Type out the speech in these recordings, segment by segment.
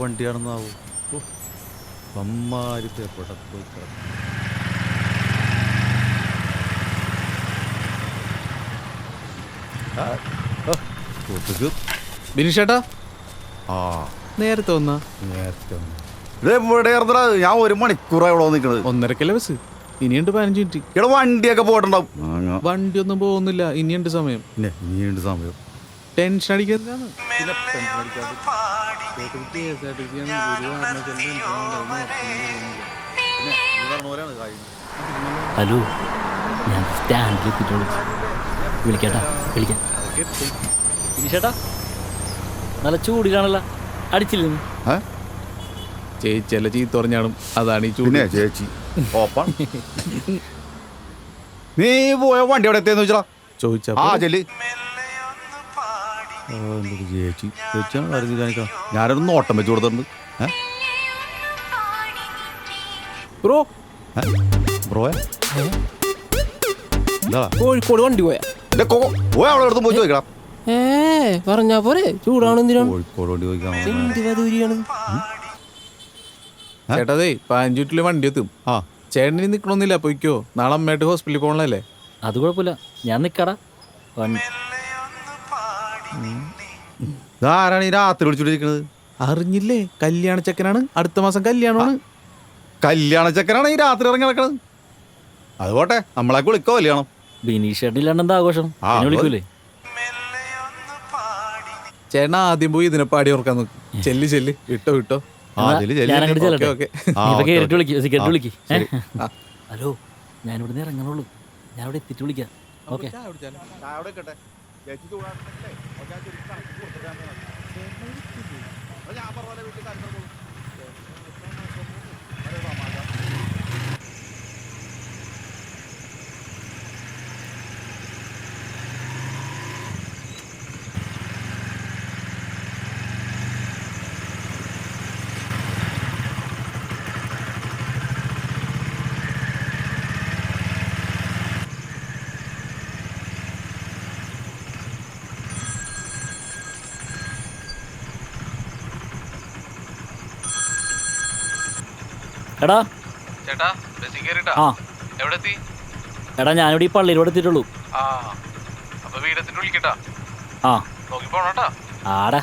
വണ്ടിയാണെന്നാവോ? അമ്മാരി എവിടെ പോയി ബിനിഷേട്ടാ, ആ നേരത്തെ വന്നാ? നേരത്തെ ഇവിടെ ഞാൻ 1 മണിക്കൂറാണ് ഇവിടെ നിൽക്കുന്നത്. 1:30 ബസ്, ഇനിയുണ്ട് 15 മിനിറ്റ്. ഇവിടെ വണ്ടിയൊക്കെ പോയിട്ടുണ്ടാവും. വണ്ടിയൊന്നും പോകുന്നില്ല, ഇനിയുണ്ട് സമയം. പിന്നെ ഇനിയുണ്ട് സമയം. ടെൻഷൻ അടിക്കുന്നതാണ്. ഹലോ, ഞാൻ സ്റ്റാൻഡിൽ എത്തിയിട്ടുള്ളൂ. വിളിക്കാട്ടാ, വിളിക്കാം. ചേട്ടാ, നല്ല ചൂടിലാണല്ലോ, അടിച്ചില്ലേ? ചേച്ചിയല്ല ചീത്ത പറഞ്ഞാണ്, അതാണ് ഈ ചൂട്. ചേച്ചി ഓപ്പൺ. നീ പോയ വണ്ടി എവിടെ എത്തിയെന്ന് വെച്ചാ ചോദിച്ചാ ചെല്ലി. ചേച്ചി ചേച്ചിയാണ് കാര്യം കാണിക്കാം. ഞാനൊരു നോട്ടം വെച്ച് കൊടുത്തിട്ടുണ്ട്. ബ്രോ ബ്രോയെ കോഴിക്കോട് വണ്ടി പോയാ പോയി അവിടെ എടുത്ത് പോയി ചോദിക്കണം. പറഞ്ഞാ പോരെ, ചൂടാണ്. കോഴിക്കോട് വണ്ടി ചോദിക്കാം. ചേട്ടാ, 15 മിനിറ്റില് വണ്ടി എത്തും. ചേട്ടന് നിക്കണമെന്നില്ല, പോയിക്കോ. നാളെ അമ്മയായിട്ട് ഹോസ്പിറ്റലിൽ പോകണല്ലേ? അത് കുഴപ്പമില്ല, ഞാൻ നിക്കാടാ. ആരാണ് ഈ രാത്രി വിളിച്ചോണ്ടിരിക്കുന്നത്? അറിഞ്ഞില്ലേ? കല്യാണ ചെക്കനാണ്, അടുത്ത മാസം കല്യാണമാണ്. കല്യാണ ചെക്കനാണ് ഈ രാത്രി ഇറങ്ങി നടക്കണത്. അത് പോട്ടെ, നമ്മളെ വിളിക്കോ കല്യാണം. ബിനീഷേട്ടില്ലാണ്ട് എന്താ ആഘോഷം? വിളിക്കൂലേ? ചേട്ടൻ ആദ്യം പോയി ഇതിനെ പാടി ഓർക്കാൻ നോക്ക്. ചെല്ലി ചെല്ലി ഇട്ടോ ഇട്ടോ. ഹലോ, ഞാനിവിടെ ഇറങ്ങണുള്ളൂ. ഞാനിവിടെ എത്തിയിട്ട് വിളിക്കാം. ഓക്കെ. എടാ എടാ, ഞാനിവിടെ ഈ പള്ളിയിലൂടെ എത്തിയിട്ടുള്ളൂ. ആടാ.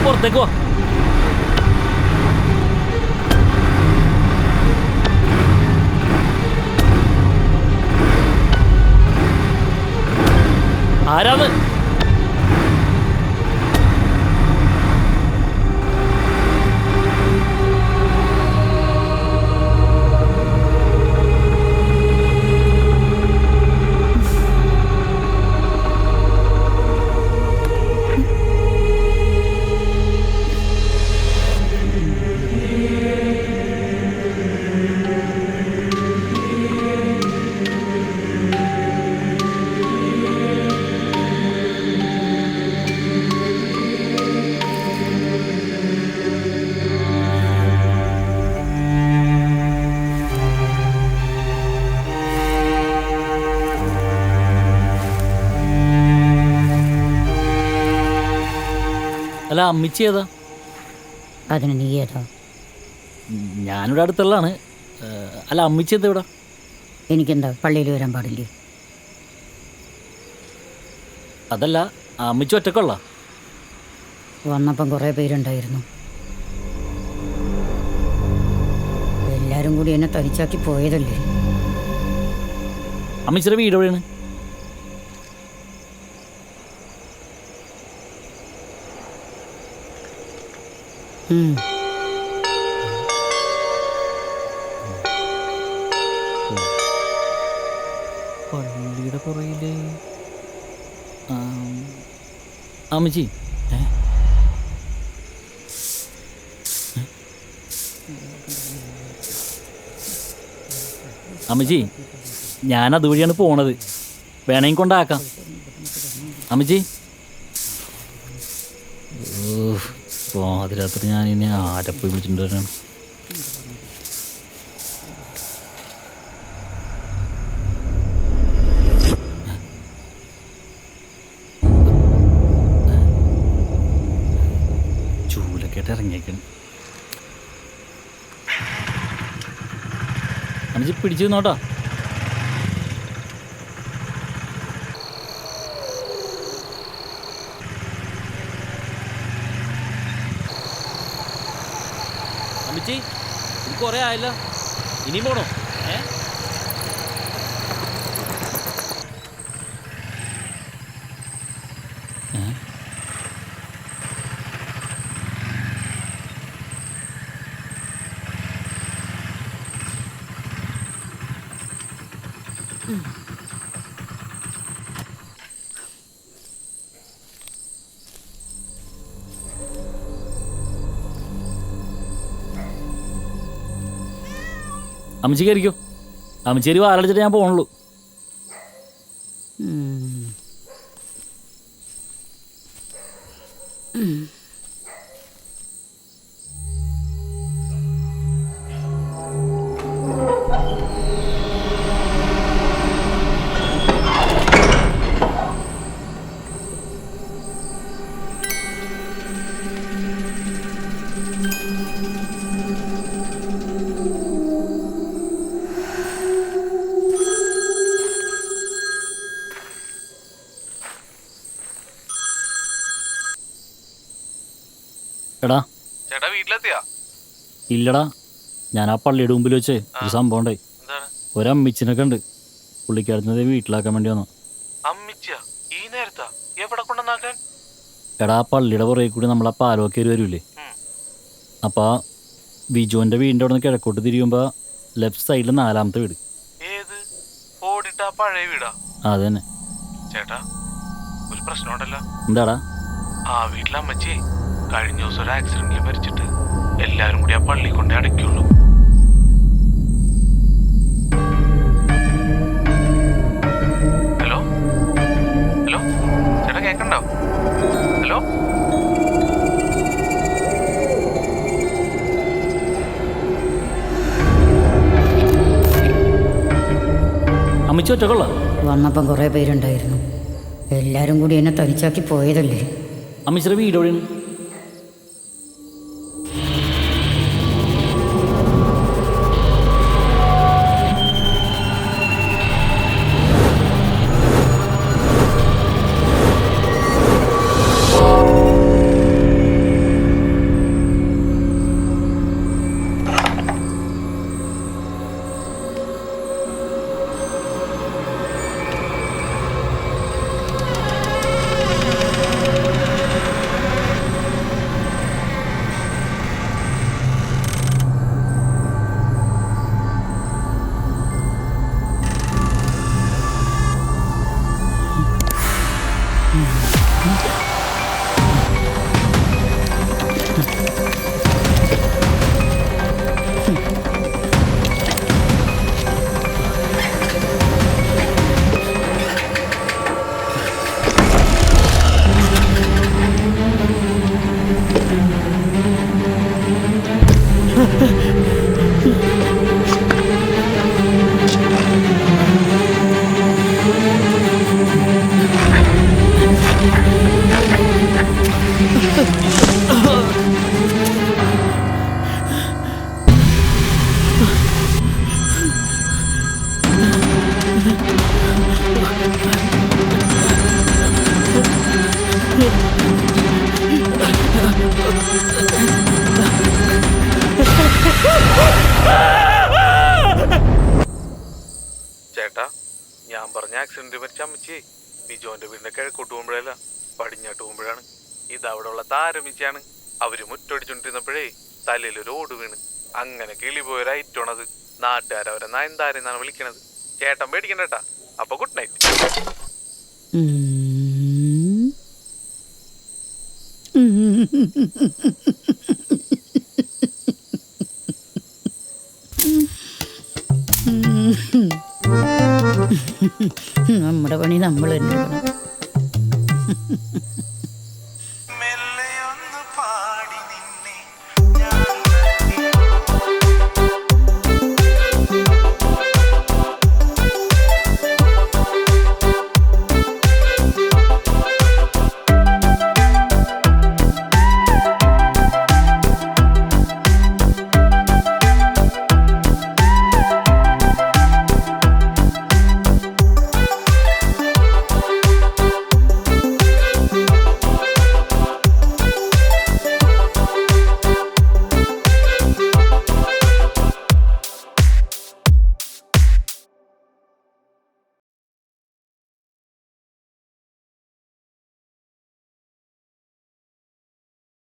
പുറത്തേക്ക് വാ. ആരാന്ന്? അല്ല അമ്മിച്ചി ഏതാ? അതിന് നീ ഏതാ? ഞാനിവിടെ അടുത്തുള്ളതാണ്. അല്ല അമ്മിച്ചി എന്താ ഇവിടെ? എനിക്കെന്താ പള്ളിയിൽ വരാൻ പാടില്ലേ? അതല്ല, അമ്മിച്ചി ഒറ്റക്കുള്ള? വന്നപ്പം കുറേ പേരുണ്ടായിരുന്നു. എല്ലാരും കൂടി എന്നെ തനിച്ചാക്കി പോയതല്ലേ. അമ്മിച്ചിയുടെ വീട് എവിടെയാണ്? പള്ളിയുടെ പുറയില്. അമ്മച്ചി അമ്മച്ചി ഞാൻ അതുവഴിയാണ് പോണത്, വേണമെങ്കിൽ കൊണ്ടാക്കാം. അമ്മച്ചി പാതിരാത്രി ഞാൻ ഇനി ആരപ്പോയി വിളിച്ചിട്ട് വരാണ്. ചൂലൊക്കെയായിട്ട് ഇറങ്ങിയേക്കണം. അമ്മച്ചി പിടിച്ചു നോട്ടോ. അമ്മച്ചി ഇത് കുറേ ആയല്ലോ, ഇനിയും പോണോ? അമ്മച്ചി കയറിക്കോ. അമ്മച്ചേരി വാരടിച്ചിട്ട് ഞാൻ പോണുള്ളൂ. എടാ ചേട്ടാ വീട്ടിലെത്തിയാ? ഇല്ലടാ, ഞാൻ ആ പള്ളിയുടെ മുമ്പിൽ വെച്ച് ഒരു സംഭവം ഉണ്ടായി. ഒരമ്മിച്ചിനൊക്കെ ഉണ്ട്, പുള്ളിക്കാരത്തിനെ വീട്ടിലാക്കാൻ വേണ്ടി വന്നു. അമ്മിച്ചാ ഈ നേരത്താ? എവിടെ കൊണ്ടുവന്നാക്കാൻ? എടാ ആ പള്ളിയുടെ പുറകെ കൂടി നമ്മളാ പാലമൊക്കെ വരൂലേ, അപ്പൊ ബിജുവിന്റെ വീടിന്റെ അവിടെ നിന്ന് കിഴക്കോട്ട് തിരിയുമ്പോ ലെഫ്റ്റ് സൈഡിൽ 4ാമത്തെ വീട്. ഏത് ഓടിട്ടാ പഴയ വീടാ? അത് തന്നെ. ചേട്ടാ ഒരു പ്രശ്നമുണ്ടല്ലോ. എന്താടാ? ആ വീട്ടിലെ അമ്മച്ചി കഴിഞ്ഞ ദിവസം ഒരു ആക്സിഡന്റിൽ മരിച്ചിട്ട് എല്ലാരും കൂടി ആ പള്ളി കൊണ്ടേ അടയ്ക്കുള്ളൂ. ഹലോ ഹലോ ചേട്ടാ കേക്കണ്ടോ? ഹലോ അമ്മച്ചി ഒറ്റക്കുള്ള? വന്നപ്പം കുറേ പേരുണ്ടായിരുന്നു. എല്ലാരും കൂടി എന്നെ തനിച്ചാക്കി പോയതല്ലേ. അമ്മച്ചിയുടെ വീട് എവിടെയാണ്? ചേട്ടാ ഞാൻ പറഞ്ഞ ആക്സിഡന്റ് മരിച്ച അമ്മച്ചി ബിജോന്റെ വീടിന്റെ കിഴക്കോട്ട് പോകുമ്പോഴല്ല പടിഞ്ഞാട്ട് പോകുമ്പോഴാണ്. ഇത് അവിടെ ഉള്ള താരമിച്ചാണ്. അവര് മുറ്റടിച്ചോണ്ടിരുന്നപ്പോഴേ തലയിലൊരു ഓട് വീണ് അങ്ങനെ കിളി പോയൊരു ഐറ്റമാണത്. നാട്ടുകാരവരെ നയൻതാരെന്നാണ് വിളിക്കണത്. ചേട്ടൻ പേടിക്കണ്ടേട്ടാ. അപ്പൊ ഗുഡ് നൈറ്റ്. നമ്മുടെ പണി നമ്മൾ തന്നെ